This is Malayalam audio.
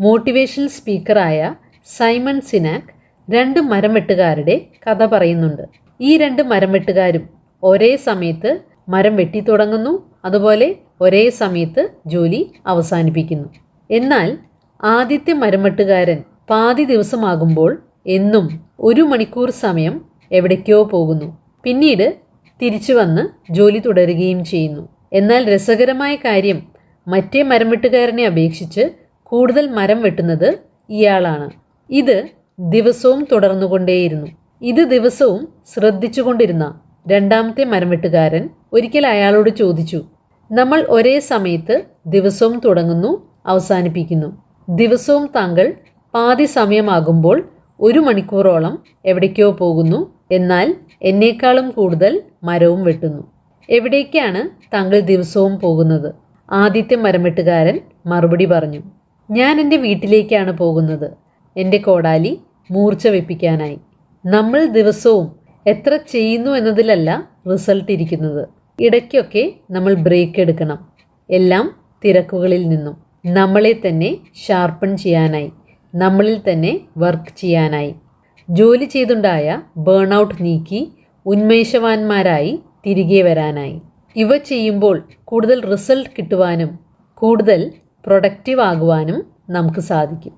മോട്ടിവേഷണൽ സ്പീക്കറായ സൈമൺ സിനാക് 2 മരം വെട്ടുകാരുടെ കഥ പറയുന്നുണ്ട്. ഈ 2 മരം വെട്ടുകാരും ഒരേ സമയത്ത് മരം വെട്ടി തുടങ്ങുന്നു, അതുപോലെ ഒരേ സമയത്ത് ജോലി അവസാനിപ്പിക്കുന്നു. എന്നാൽ ആദ്യത്തെ മരം വെട്ടുകാരൻ പാതി ദിവസമാകുമ്പോൾ എന്നും 1 മണിക്കൂർ സമയം എവിടേക്കോ പോകുന്നു. പിന്നീട് തിരിച്ചു വന്ന് ജോലി തുടരുകയും ചെയ്യുന്നു. എന്നാൽ രസകരമായ കാര്യം, മറ്റേ മരം വെട്ടുകാരനെ അപേക്ഷിച്ച് കൂടുതൽ മരം വെട്ടുന്നത് ഇയാളാണ്. ഇത് ദിവസവും തുടർന്നുകൊണ്ടേയിരുന്നു. ഇത് ദിവസവും ശ്രദ്ധിച്ചുകൊണ്ടിരുന്ന രണ്ടാമത്തെ മരം വെട്ടുകാരൻ ഒരിക്കൽ അയാളോട് ചോദിച്ചു, നമ്മൾ ഒരേ സമയത്ത് ദിവസവും തുടങ്ങുന്നു, അവസാനിപ്പിക്കുന്നു. ദിവസവും താങ്കൾ പാതി സമയമാകുമ്പോൾ 1 മണിക്കൂറോളം എവിടേക്കോ പോകുന്നു, എന്നാൽ എന്നേക്കാളും കൂടുതൽ മരവും വെട്ടുന്നു. എവിടേക്കാണ് താങ്കൾ ദിവസവും പോകുന്നത്? ആദ്യത്തെ മരം വെട്ടുകാരൻ മറുപടി പറഞ്ഞു, ഞാൻ എൻ്റെ വീട്ടിലേക്കാണ് പോകുന്നത്, എൻ്റെ കോടാലി മൂർച്ച വെപ്പിക്കാനായി. നമ്മൾ ദിവസവും എത്ര ചെയ്യുന്നു എന്നതിലല്ല റിസൾട്ട് ഇരിക്കുന്നത്. ഇടയ്ക്കൊക്കെ നമ്മൾ ബ്രേക്ക് എടുക്കണം. എല്ലാം തിരക്കുകളിൽ നിന്നും നമ്മളെ തന്നെ ഷാർപ്പൺ ചെയ്യാനായി, നമ്മളിൽ തന്നെ വർക്ക് ചെയ്യാനായി, ജോലി ചെയ്തുണ്ടായ ബേൺ ഔട്ട് നീക്കി ഉന്മേഷവാന്മാരായി തിരികെ വരാനായി. ഇവ ചെയ്യുമ്പോൾ കൂടുതൽ റിസൾട്ട് കിട്ടുവാനും കൂടുതൽ പ്രൊഡക്റ്റീവ് ആകുവാനും നമുക്ക് സാധിക്കും.